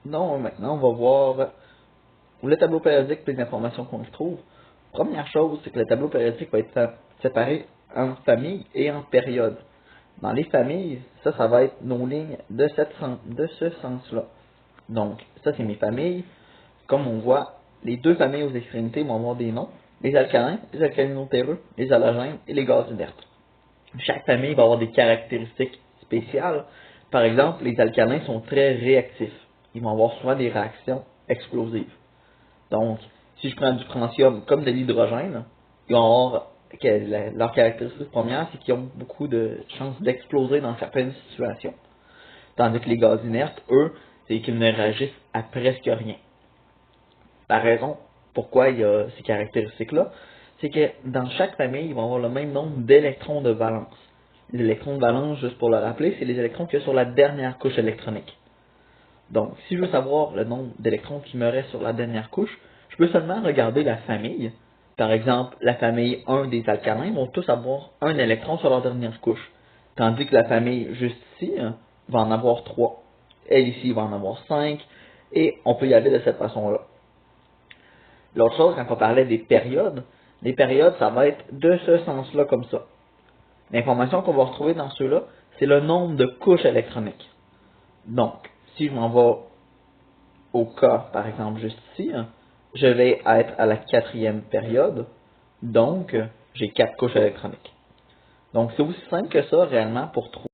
Non, maintenant, on va voir le tableau périodique et les informations qu'on y trouve. Première chose, c'est que le tableau périodique va être séparé en familles et en périodes. Dans les familles, ça va être nos lignes de ce sens-là. Donc, ça, c'est mes familles. Comme on voit, les deux familles aux extrémités vont avoir des noms. Les alcalins, les alcalinotéreux, les halogènes et les gaz inertes. Chaque famille va avoir des caractéristiques spéciales. Par exemple, les alcalins sont très réactifs. Ils vont avoir souvent des réactions explosives. Donc, si je prends du francium comme de l'hydrogène, ils vont avoir leur caractéristique première, c'est qu'ils ont beaucoup de chances d'exploser dans certaines situations. Tandis que les gaz inertes, eux, c'est qu'ils ne réagissent à presque rien. La raison pourquoi il y a ces caractéristiques-là, c'est que dans chaque famille, ils vont avoir le même nombre d'électrons de valence. Les électrons de valence, juste pour le rappeler, c'est les électrons qu'il y a sur la dernière couche électronique. Donc, si je veux savoir le nombre d'électrons qui me restent sur la dernière couche, je peux seulement regarder la famille. Par exemple, la famille 1 des alcalins vont tous avoir un électron sur leur dernière couche. Tandis que la famille juste ici va en avoir 3. Elle ici va en avoir 5. Et on peut y aller de cette façon-là. L'autre chose, quand on parlait des périodes, les périodes, ça va être de ce sens-là comme ça. L'information qu'on va retrouver dans ceux-là, c'est le nombre de couches électroniques. Donc, si je m'en vais au cas, par exemple, juste ici, je vais être à la 4e période, donc j'ai 4 couches électroniques. Donc, c'est aussi simple que ça, réellement, pour trouver